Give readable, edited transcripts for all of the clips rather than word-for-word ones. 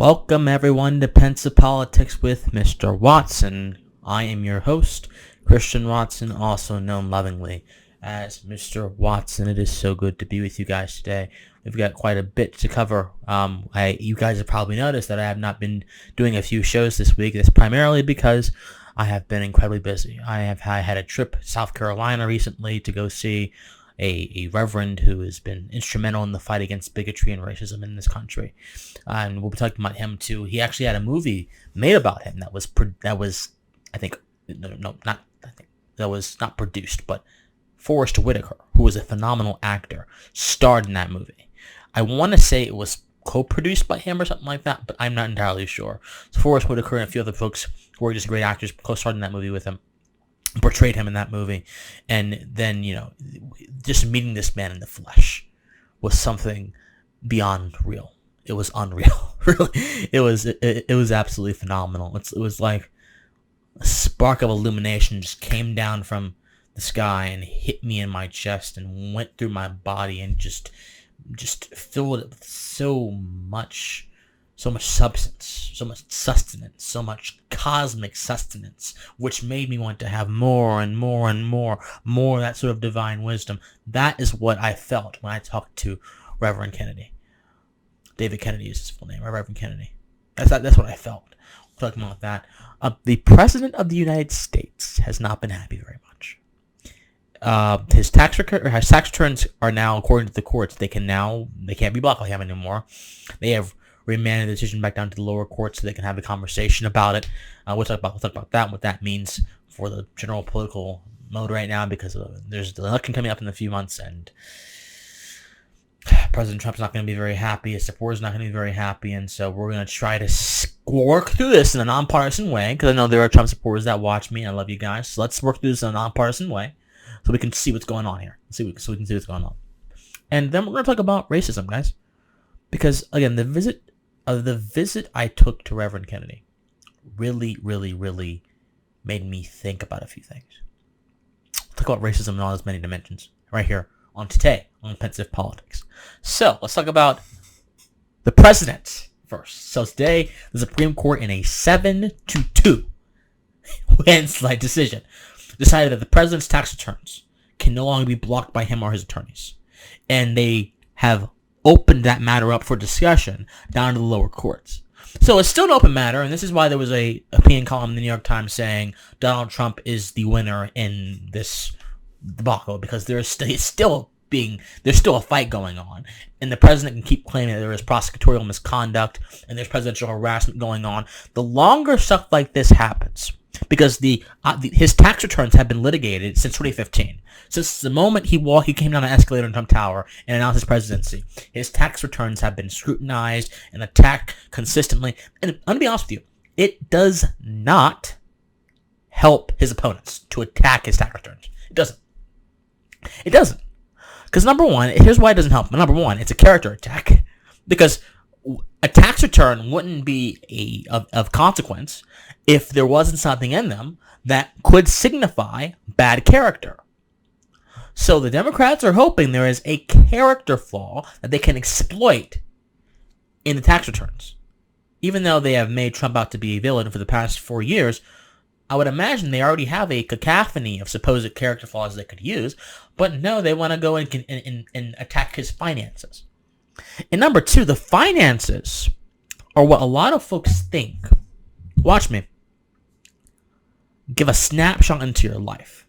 Welcome everyone to Pensive Politics with Mr. Watson. I am your host, Christian Watson, also known lovingly as Mr. Watson. It is so good to be with you guys today. We've got quite a bit to cover. You guys have probably noticed that I have not been doing a few shows this week. It's primarily because I have been incredibly busy. I had a trip to South Carolina recently to go see a reverend who has been instrumental in the fight against bigotry and racism in this country, and we'll be talking about him too. He actually had a movie made about him that was not produced, but Forrest Whitaker, who was a phenomenal actor, starred in that movie. I want to say it was co-produced by him or something like that, but I'm not entirely sure. So Forrest Whitaker and a few other folks who were just great actors co-starred in that movie with him, portrayed him in that movie. And then, just meeting this man in the flesh was something beyond real. It was unreal. Really, it was absolutely phenomenal. It was like a spark of illumination just came down from the sky and hit me in my chest and went through my body and just filled it with so much substance, so much sustenance, so much cosmic sustenance, which made me want to have more and more and more of that sort of divine wisdom. That is what I felt when I talked to Reverend Kennedy. David Kennedy is his full name, Reverend Kennedy. That's what I felt. Talking about that. The President of the United States has not been happy very much. His tax returns are now, according to the courts, they can't be blocked by him anymore. They have remanded the decision back down to the lower court so they can have a conversation about it. We'll talk about that and what that means for the general political mode right now, because there's the election coming up in a few months, and President Trump's not going to be very happy. His supporters are not going to be very happy, and so we're going to try to work through this in a nonpartisan way, because I know there are Trump supporters that watch me, and I love you guys. So let's work through this in a nonpartisan way so we can see what's going on here. So we can see what's going on. And then we're going to talk about racism, guys. Because, again, the visit I took to Reverend Kennedy really, really, really made me think about a few things. Let's talk about racism in all its many dimensions right here on today on Pensive Politics. So let's talk about the president first. So today, the Supreme Court, in a 7-2 landslide decision, decided that the president's tax returns can no longer be blocked by him or his attorneys. And they have opened that matter up for discussion down to the lower courts. So it's still an open matter, and this is why there was a opinion column in the New York Times saying Donald Trump is the winner in this debacle, because there's still a fight going on, and the president can keep claiming that there is prosecutorial misconduct and there's presidential harassment going on. The longer stuff like this happens, because his tax returns have been litigated since 2015. Since the moment he came down an escalator in Trump Tower and announced his presidency, his tax returns have been scrutinized and attacked consistently. And I'm going to be honest with you, it does not help his opponents to attack his tax returns. It doesn't. It doesn't. Because number one, here's why it doesn't help. Number one, it's a character attack. Because a tax return wouldn't be of consequence if there wasn't something in them that could signify bad character. So the Democrats are hoping there is a character flaw that they can exploit in the tax returns. Even though they have made Trump out to be a villain for the past 4 years, I would imagine they already have a cacophony of supposed character flaws they could use, but no, they want to go and attack his finances. And number two, the finances are what a lot of folks think. Watch me. Give a snapshot into your life.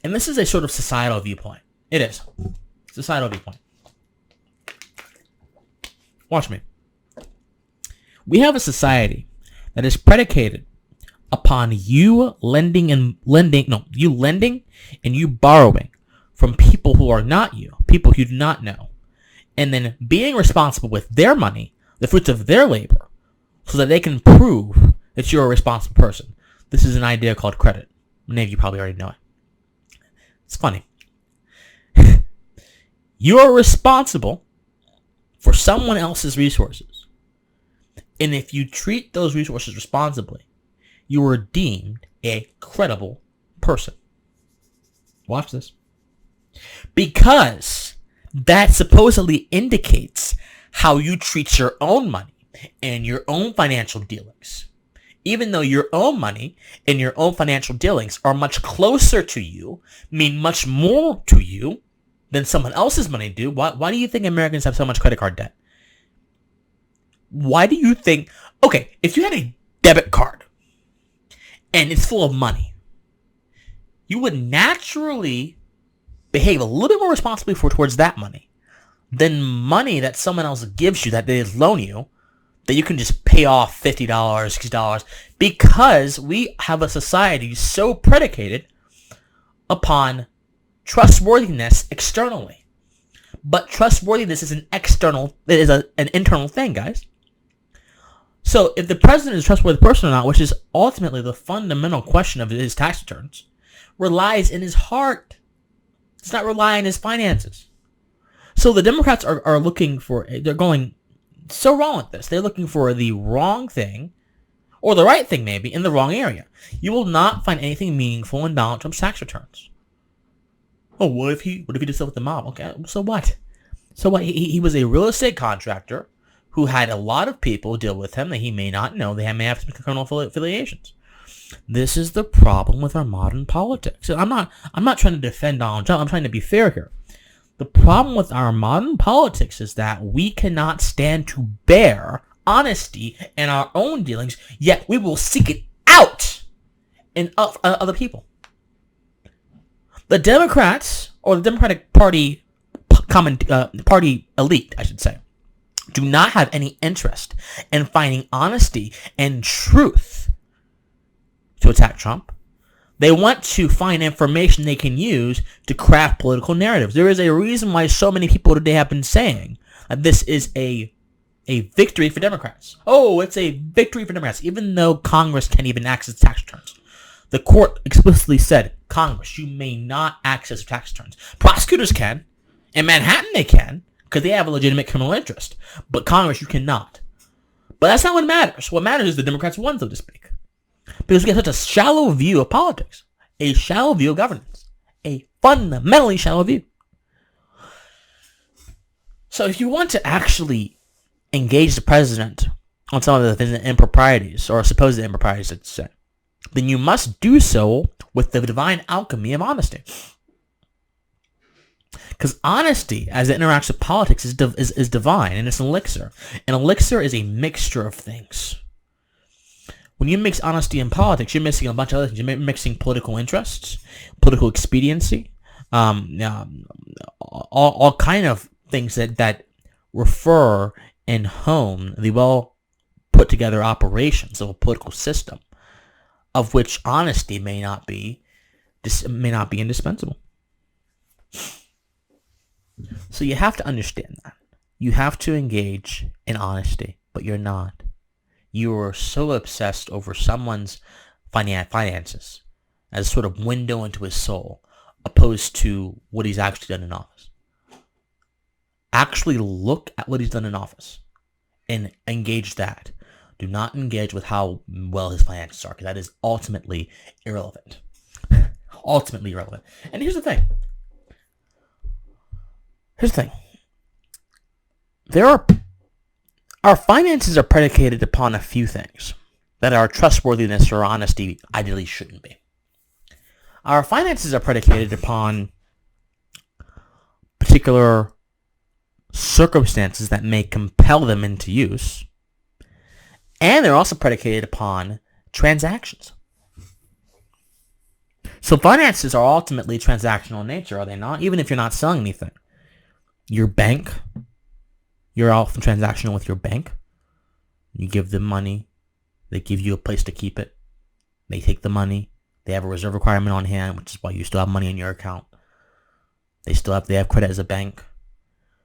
And this is a sort of societal viewpoint. It is. Societal viewpoint. Watch me. We have a society that is predicated upon you lending and you borrowing from people who are not you, people you do not know, and then being responsible with their money, the fruits of their labor, so that they can prove that you're a responsible person. This is an idea called credit. Many of you probably already know it. It's funny. You are responsible for someone else's resources. And if you treat those resources responsibly, you are deemed a credible person. Watch this. Because that supposedly indicates how you treat your own money. in your own financial dealings. Even though your own money and your own financial dealings are much closer to you, mean much more to you than someone else's money do, why do you think Americans have so much credit card debt? Why do you think, okay, if you had a debit card and it's full of money, you would naturally behave a little bit more responsibly towards that money than money that someone else gives you, that they loan you, that you can just pay off $50, $60, because we have a society so predicated upon trustworthiness externally. But trustworthiness is an internal thing, guys. So if the president is a trustworthy person or not, which is ultimately the fundamental question of his tax returns, relies in his heart. It's not relying on his finances. So the Democrats are looking for, they're going so wrong with this. They're looking for the wrong thing, or the right thing maybe, in the wrong area. You will not find anything meaningful in Donald Trump's tax returns. Oh, what if he did stuff with the mob? Okay, so what? So what? He was a real estate contractor who had a lot of people deal with him that he may not know. They may have some criminal affiliations. This is the problem with our modern politics. And I'm not trying to defend Donald Trump. I'm trying to be fair here. The problem with our modern politics is that we cannot stand to bear honesty in our own dealings, yet we will seek it out in other people. The Democrats, or the Democratic Party party elite, I should say, do not have any interest in finding honesty and truth to attack Trump. They want to find information they can use to craft political narratives. There is a reason why so many people today have been saying that this is a victory for Democrats. Oh, it's a victory for Democrats, even though Congress can't even access tax returns. The court explicitly said, Congress, you may not access tax returns. Prosecutors can. In Manhattan, they can, because they have a legitimate criminal interest. But Congress, you cannot. But that's not what matters. What matters is the Democrats won, so to speak. Because we have such a shallow view of politics, a shallow view of governance, a fundamentally shallow view. So if you want to actually engage the president on some of the improprieties, or supposed improprieties, I'd say, then you must do so with the divine alchemy of honesty. Because honesty, as it interacts with politics, is divine, and it's an elixir. An elixir is a mixture of things. When you mix honesty and politics, you're mixing a bunch of other things. You're mixing political interests, political expediency, all kind of things that refer and hone the well put together operations of a political system, of which honesty may not be indispensable. So you have to understand that. You have to engage in honesty, but you're not. You are so obsessed over someone's finances as a sort of window into his soul, opposed to what he's actually done in office. Actually look at what he's done in office and engage that. Do not engage with how well his finances are, because that is ultimately irrelevant. Ultimately irrelevant. And here's the thing. Our finances are predicated upon a few things that our trustworthiness or honesty ideally shouldn't be. Our finances are predicated upon particular circumstances that may compel them into use, and they're also predicated upon transactions. So finances are ultimately transactional in nature, are they not? Even if you're not selling anything. Your bank, you're often transactional with your bank. You give them money. They give you a place to keep it. They take the money. They have a reserve requirement on hand, which is why you still have money in your account. They have credit as a bank.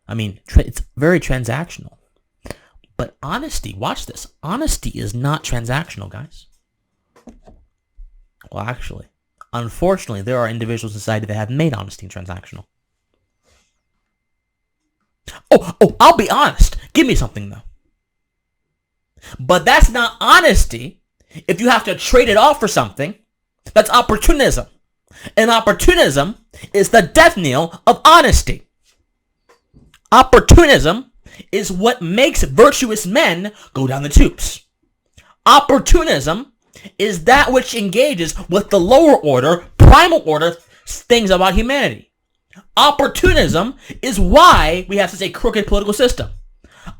I mean, it's very transactional. But honesty, watch this. Honesty is not transactional, guys. Well, actually, unfortunately, there are individuals in society that have made honesty transactional. Oh, I'll be honest. Give me something, though. But that's not honesty if you have to trade it off for something. That's opportunism. And opportunism is the death knell of honesty. Opportunism is what makes virtuous men go down the tubes. Opportunism is that which engages with the lower order, primal order things about humanity. Opportunism is why we have such a crooked political system.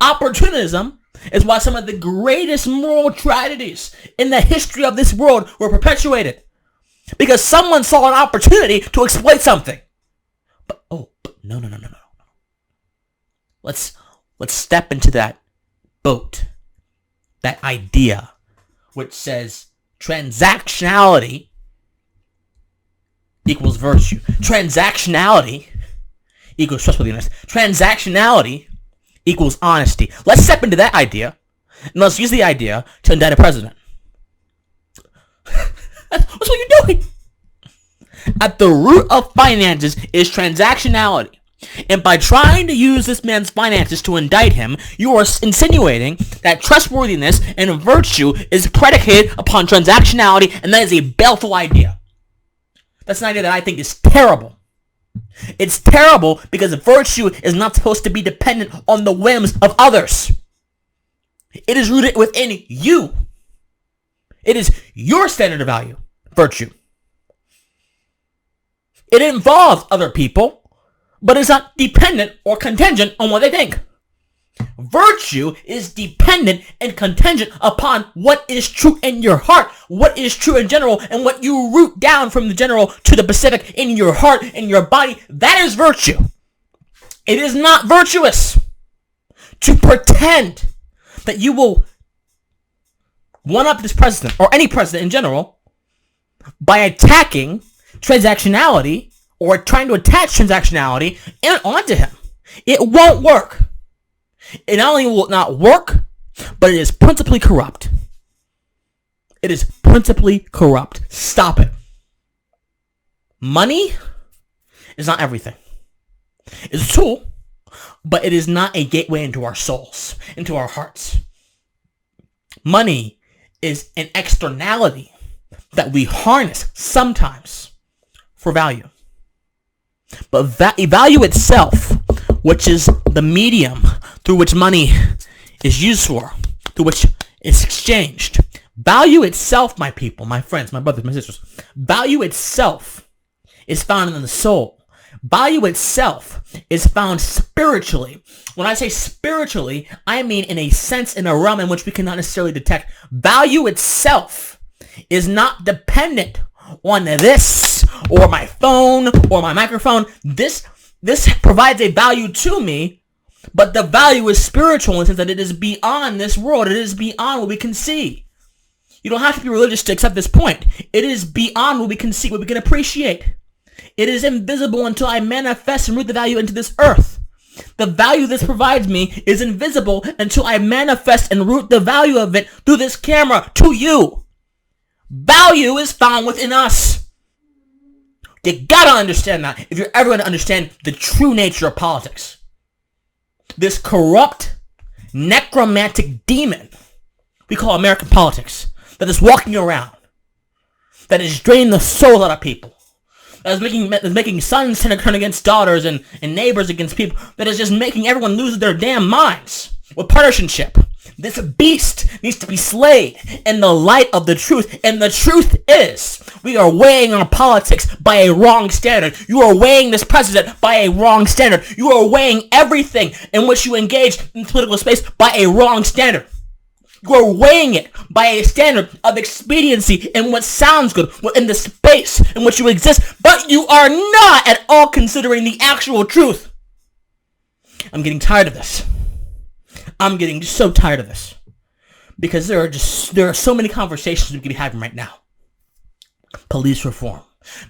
Opportunism is why some of the greatest moral tragedies in the history of this world were perpetuated. Because someone saw an opportunity to exploit something. But no. Let's step into that boat, that idea, which says transactionality equals virtue. Transactionality equals trustworthiness. Transactionality equals honesty. Let's step into that idea, and let's use the idea to indict a president. That's what you're doing. At the root of finances is transactionality. And by trying to use this man's finances to indict him, you are insinuating that trustworthiness and virtue is predicated upon transactionality, and that is a baleful idea. That's an idea that I think is terrible. It's terrible because virtue is not supposed to be dependent on the whims of others. It is rooted within you. It is your standard of value, virtue. It involves other people, but it's not dependent or contingent on what they think. Virtue is dependent and contingent upon what is true in your heart, what is true in general, and what you root down from the general to the specific in your heart, in your body. That is virtue. It is not virtuous to pretend that you will one-up this president, or any president in general, by attacking transactionality or trying to attach transactionality onto him. It won't work. It not only will not work, but it is principally corrupt. It is principally corrupt. Stop it. Money is not everything. It's a tool, but it is not a gateway into our souls, into our hearts. Money is an externality that we harness sometimes for value. But value itself, which is the medium through which money is used for, through which it's exchanged. Value itself, my people, my friends, my brothers, my sisters, value itself is found in the soul. Value itself is found spiritually. When I say spiritually, I mean in a sense, in a realm in which we cannot necessarily detect. Value itself is not dependent on this, or my phone, or my microphone. This provides a value to me, but the value is spiritual in the sense that it is beyond this world. It is beyond what we can see. You don't have to be religious to accept this point. It is beyond what we can see, what we can appreciate. It is invisible until I manifest and root the value into this earth. The value this provides me is invisible until I manifest and root the value of it through this camera to you. Value is found within us. You gotta understand that if you're ever going to understand the true nature of politics. This corrupt, necromantic demon we call American politics that is walking around, that is draining the soul out of people, that is making sons turn against daughters and neighbors against people, that is just making everyone lose their damn minds with partisanship. This beast needs to be slain in the light of the truth. And the truth is, we are weighing our politics by a wrong standard. You are weighing this president by a wrong standard. You are weighing everything in which you engage in the political space by a wrong standard. You are weighing it by a standard of expediency and what sounds good in the space in which you exist. But you are not at all considering the actual truth. I'm getting tired of this. I'm getting so tired of this, because there are so many conversations we could be having right now. Police reform,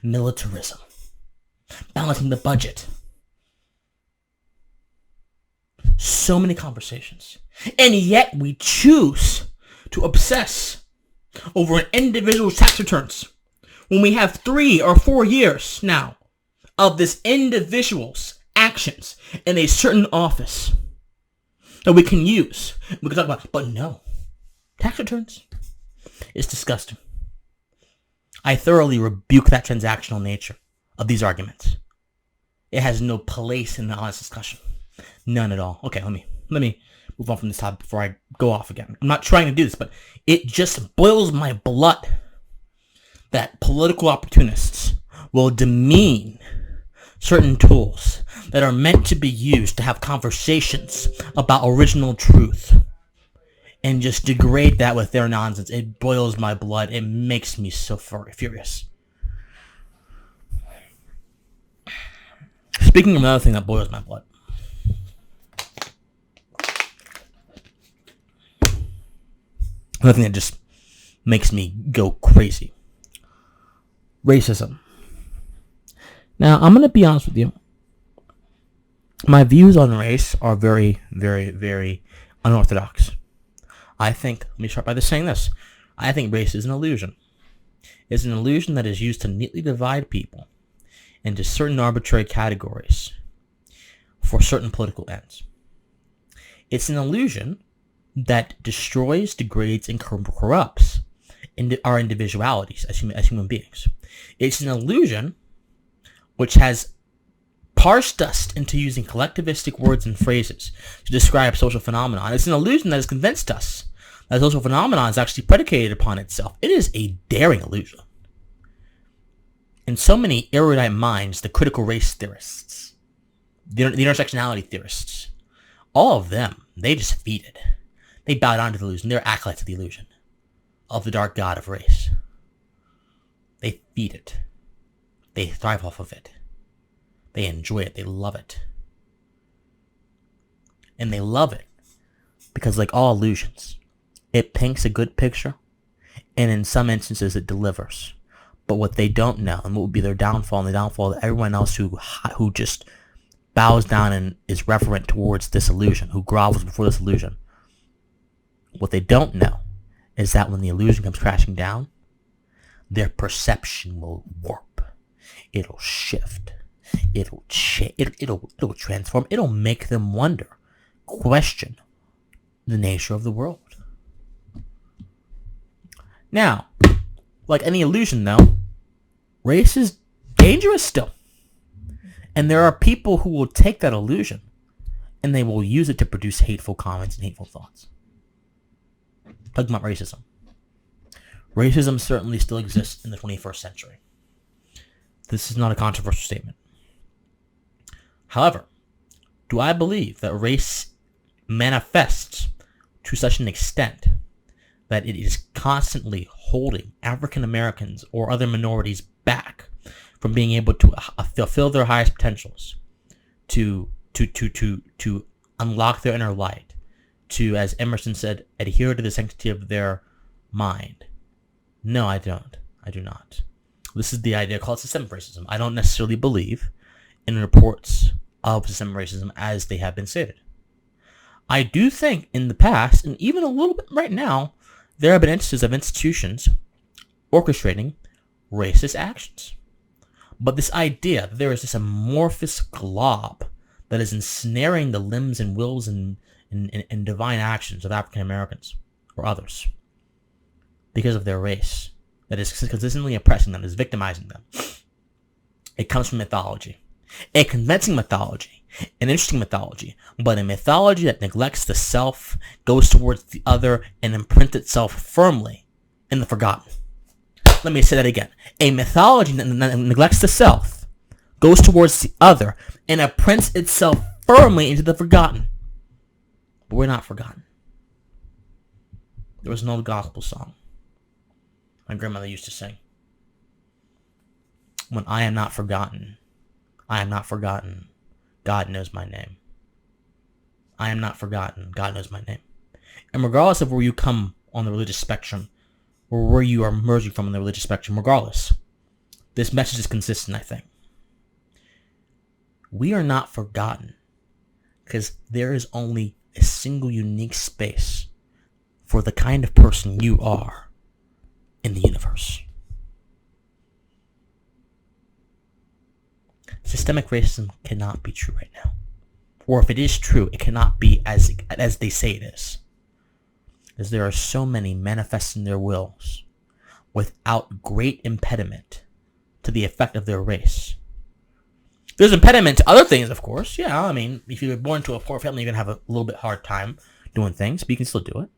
militarism, balancing the budget. So many conversations. And yet we choose to obsess over an individual's tax returns when we have 3 or 4 years now of this individual's actions in a certain office that we can use. We can talk about, but no. Tax returns is disgusting. I thoroughly rebuke that transactional nature of these arguments. It has no place in the honest discussion. None at all. Okay, let me let me move on from this topic before I go off again. I'm not trying to do this, but it just boils my blood that political opportunists will demean certain tools that are meant to be used to have conversations about original truth and just degrade that with their nonsense. It boils my blood. It makes me so furious. Speaking of another thing that boils my blood. Another thing that just makes me go crazy. Racism. Now, I'm going to be honest with you. My views on race are very, very, very unorthodox. Let me start by saying this. I think race is an illusion. It's an illusion that is used to neatly divide people into certain arbitrary categories for certain political ends. It's an illusion that destroys, degrades, and corrupts our individualities as human beings. It's an illusion which has parsed us into using collectivistic words and phrases to describe social phenomena. It's an illusion that has convinced us that social phenomena is actually predicated upon itself. It is a daring illusion. In so many erudite minds, the critical race theorists, the intersectionality theorists, all of them, they just feed it. They bow down to the illusion. They're acolytes of the illusion of the dark god of race. They feed it. They thrive off of it. They enjoy it. They love it. And they love it because, like all illusions, it paints a good picture, and in some instances it delivers. But what they don't know, and what would be their downfall, and the downfall of everyone else who just bows down and is reverent towards this illusion, who grovels before this illusion, what they don't know is that when the illusion comes crashing down, their perception will warp. It'll shift. It'll transform. It'll make them wonder, question the nature of the world. Now, like any illusion though, race is dangerous still. And there are people who will take that illusion and they will use it to produce hateful comments and hateful thoughts. Talking about racism. Racism certainly still exists in the 21st century. This is not a controversial statement. However, do I believe that race manifests to such an extent that it is constantly holding African Americans or other minorities back from being able to fulfill their highest potentials, to unlock their inner light, to, as Emerson said, adhere to the sanctity of their mind? No, I don't. I do not. This is the idea called systemic racism. I don't necessarily believe in reports of systemic racism as they have been stated. I do think in the past, and even a little bit right now, there have been instances of institutions orchestrating racist actions. But this idea that there is this amorphous glob that is ensnaring the limbs and wills and divine actions of African Americans or others because of their race, that is consistently oppressing them, is victimizing them, it comes from mythology. A convincing mythology, an interesting mythology, but a mythology that neglects the self, goes towards the other, and imprints itself firmly in the forgotten. Let me say that again. A mythology that neglects the self, goes towards the other, and imprints itself firmly into the forgotten. But we're not forgotten. There was an old gospel song my grandmother used to sing. When I am not forgotten, I am not forgotten. God knows my name. I am not forgotten. God knows my name. And regardless of where you come on the religious spectrum, or where you are emerging from on the religious spectrum, regardless, this message is consistent, I think. We are not forgotten because there is only a single unique space for the kind of person you are in the universe. Systemic racism cannot be true right now. Or if it is true, it cannot be as they say it is. Because there are so many manifesting their wills without great impediment to the effect of their race. There's impediment to other things, of course. Yeah, I mean, if you're born to a poor family, you're gonna have a little bit hard time doing things, but you can still do it.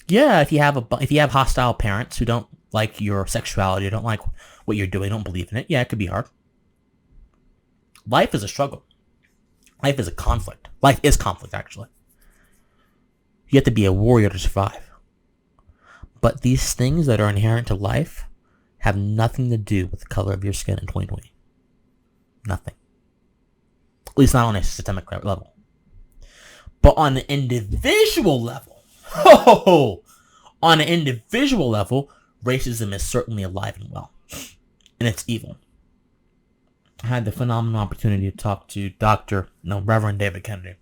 Yeah, if you have hostile parents who don't like your sexuality, don't like what you're doing, don't believe in it, yeah, it could be hard. Life is a struggle. Life is a conflict. Life is conflict, actually. You have to be a warrior to survive. But these things that are inherent to life have nothing to do with the color of your skin in 2020. Nothing. At least not on a systemic level. But on an individual level, racism is certainly alive and well. And it's evil. I had the phenomenal opportunity to talk to Reverend David Kennedy.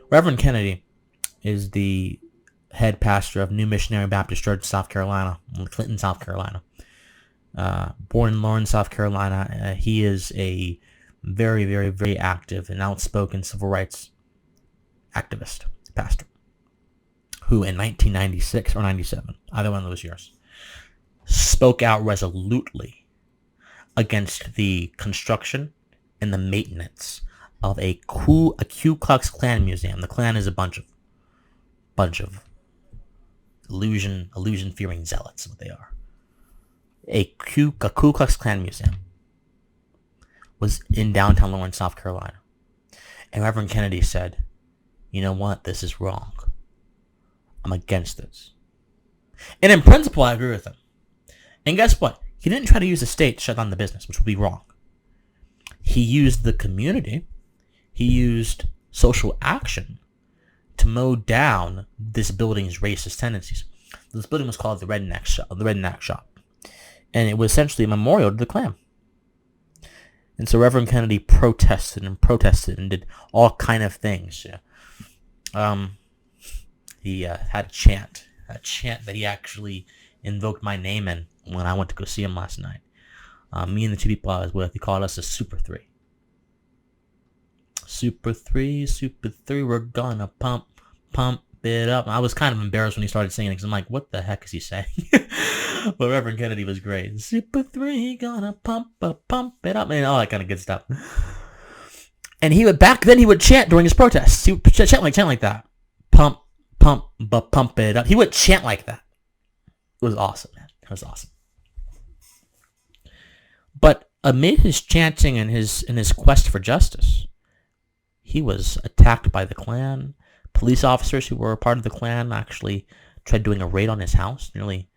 Reverend Kennedy is the head pastor of New Missionary Baptist Church, South Carolina, Clinton, South Carolina. Born in Lawrence, South Carolina, he is a very, very, very active and outspoken civil rights activist, pastor, who in 1996 or 97, either one of those years, spoke out resolutely against the construction and the maintenance of a Ku Klux Klan museum. The Klan is a bunch of illusion-fearing zealots, what they are. A Ku Klux Klan museum was in downtown Lawrence, South Carolina. And Reverend Kennedy said, you know what, this is wrong. I'm against this. And in principle, I agree with him. And guess what? He didn't try to use the state to shut down the business, which would be wrong. He used the community. He used social action to mow down this building's racist tendencies. This building was called the Redneck Shop. And it was essentially a memorial to the Klan. And so Reverend Kennedy protested and did all kind of things. He had a chant that he actually invoked my name in when I went to go see him last night. Me and the two people I was with, he called us a Super 3. Super 3, we're gonna pump it up. And I was kind of embarrassed when he started singing because I'm like, what the heck is he saying? But Reverend Kennedy was great. Super 3, gonna pump it up, and all that kind of good stuff. And he would chant during his protests. He would chant like that. Pump it up. He would chant like that. It was awesome, man. It was awesome. But amid his chanting and his quest for justice, he was attacked by the Klan. Police officers who were a part of the Klan actually tried doing a raid on his house, nearly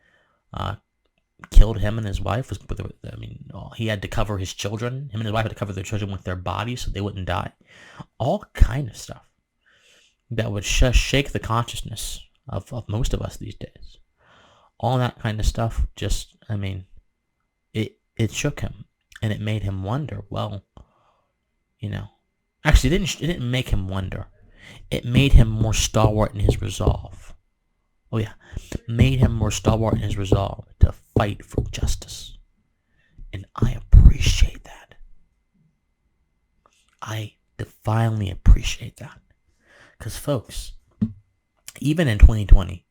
killed him and his wife. He had to cover his children. Him and his wife had to cover their children with their bodies so they wouldn't die. All kind of stuff that would just shake the consciousness of most of us these days. All that kind of stuff it shook him, and it made him wonder, actually it didn't make him wonder. It made him more stalwart in his resolve. Oh yeah, it made him more stalwart in his resolve to fight for justice. And I appreciate that. I divinely appreciate that. Because folks, even in 2020,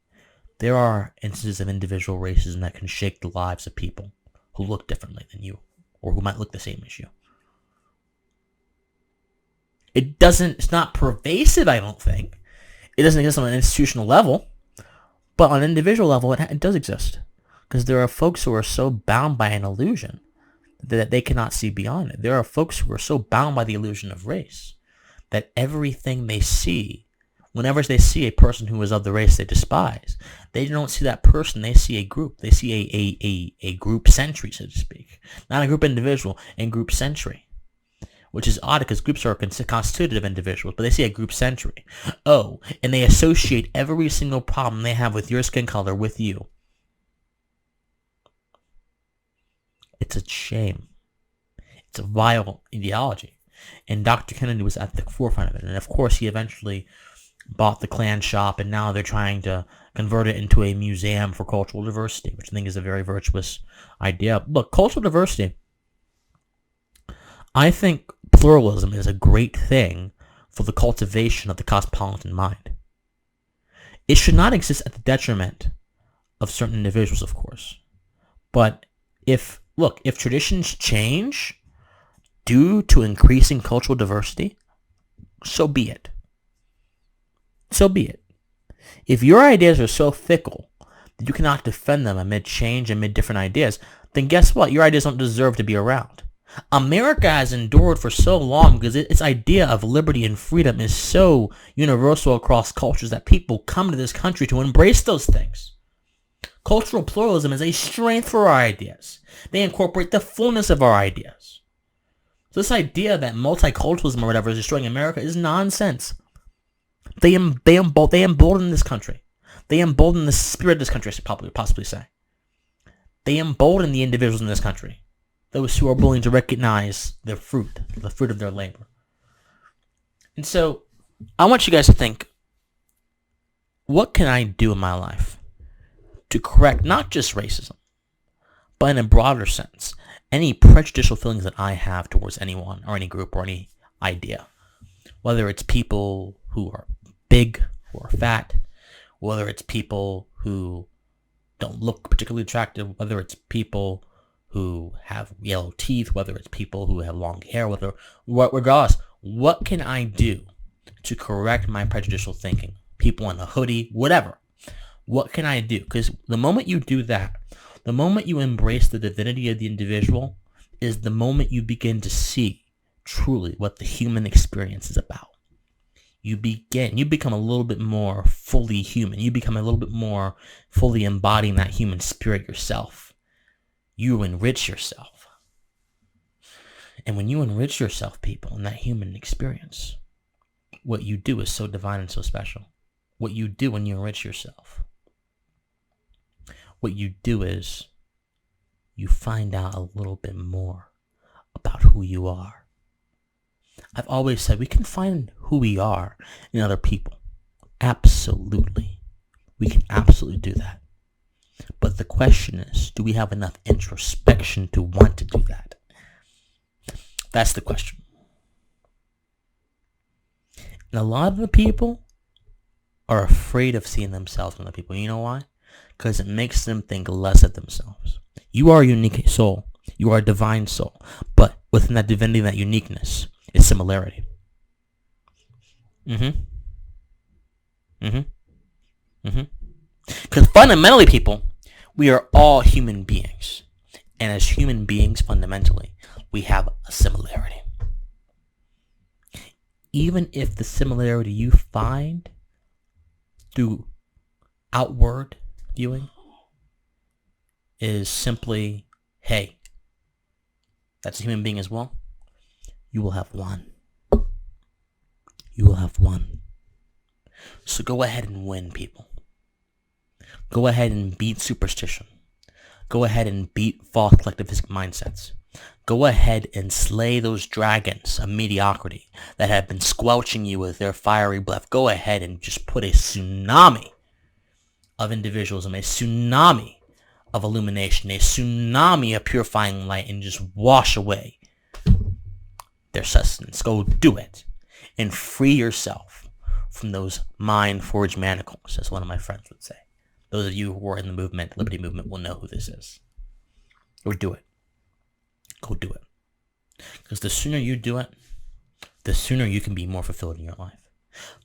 there are instances of individual racism that can shake the lives of people who look differently than you, or who might look the same as you. It's not pervasive, I don't think. It doesn't exist on an institutional level, but on an individual level, it does exist. Because there are folks who are so bound by an illusion that they cannot see beyond it. There are folks who are so bound by the illusion of race that everything they see, whenever they see a person who is of the race they despise, they don't see that person, they see a group. They see a group century, so to speak. Not a group individual, a group century. Which is odd because groups are constituted of individuals, but they see a group century. Oh, and they associate every single problem they have with your skin color with you. It's a shame. It's a vile ideology. And Dr. Kennedy was at the forefront of it. And of course, he eventually bought the Klan shop, and now they're trying to convert it into a museum for cultural diversity, which I think is a very virtuous idea. Look, cultural diversity, I think pluralism is a great thing for the cultivation of the cosmopolitan mind. It should not exist at the detriment of certain individuals, of course. But if traditions change, due to increasing cultural diversity, so be it. So be it. If your ideas are so fickle that you cannot defend them amid change, amid different ideas, then guess what? Your ideas don't deserve to be around. America has endured for so long because its idea of liberty and freedom is so universal across cultures that people come to this country to embrace those things. Cultural pluralism is a strength for our ideas. They incorporate the fullness of our ideas. So this idea that multiculturalism or whatever is destroying America is nonsense. They embolden this country. They embolden the spirit of this country, I should possibly say. They embolden the individuals in this country. Those who are willing to recognize the fruit of their labor. And so, I want you guys to think, what can I do in my life to correct not just racism, but in a broader sense, any prejudicial feelings that I have towards anyone or any group or any idea? Whether it's people who are big, who are fat, whether it's people who don't look particularly attractive, whether it's people who have yellow teeth, whether it's people who have long hair, regardless, what can I do to correct my prejudicial thinking? People in a hoodie, whatever. What can I do? Because the moment you do that, the moment you embrace the divinity of the individual, is the moment you begin to see truly what the human experience is about. You become a little bit more fully human. You become a little bit more fully embodying that human spirit yourself. You enrich yourself. And when you enrich yourself, people, in that human experience, what you do is so divine and so special. What you do when you enrich yourself, what you do is you find out a little bit more about who you are. I've always said we can find who we are in other people. Absolutely. We can absolutely do that. But the question is, do we have enough introspection to want to do that? That's the question. And a lot of the people are afraid of seeing themselves in other people. You know why? Because it makes them think less of themselves. You are a unique soul. You are a divine soul. But within that divinity, that uniqueness, is similarity. Because fundamentally, people, we are all human beings. And as human beings, fundamentally, we have a similarity. Even if the similarity you find through outward viewing is simply, hey, that's a human being as well, you will have one. You will have one. So go ahead and win, people. Go ahead and beat superstition. Go ahead and beat false collectivistic mindsets. Go ahead and slay those dragons of mediocrity that have been squelching you with their fiery breath. Go ahead and just put a tsunami of individualism, a tsunami of illumination, a tsunami of purifying light, and just wash away their sustenance. Go do it and free yourself from those mind-forged manacles, as one of my friends would say. Those of you who are in the movement, Liberty Movement, will know who this is. Go do it. Go do it. Because the sooner you do it, the sooner you can be more fulfilled in your life.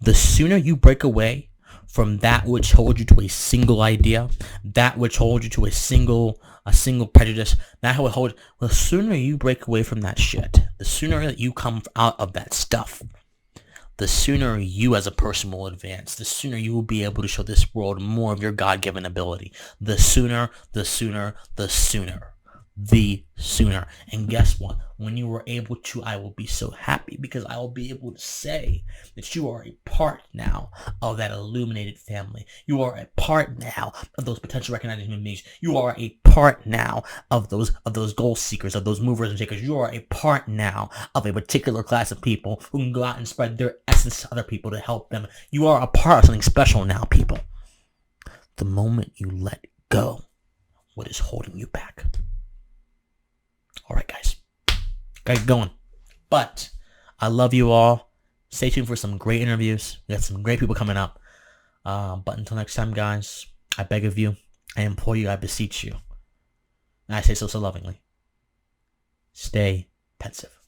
The sooner you break away from that which holds you to a single idea, that which holds you to a single prejudice, the sooner you break away from that shit, the sooner that you come out of that stuff, the sooner you as a person will advance, the sooner you will be able to show this world more of your God-given ability. The sooner. And guess what? When you are able to, I will be so happy because I will be able to say that you are a part now of that illuminated family. You are a part now of those potential recognized human beings. You are a part now of those goal seekers, of those movers and shakers. You are a part now of a particular class of people who can go out and spread their essence to other people to help them. You are a part of something special now, people. The moment you let go, what is holding you back? All right, guys. Get going. But I love you all. Stay tuned for some great interviews. We got some great people coming up. But until next time, guys, I beg of you, I implore you, I beseech you, and I say so lovingly, stay pensive.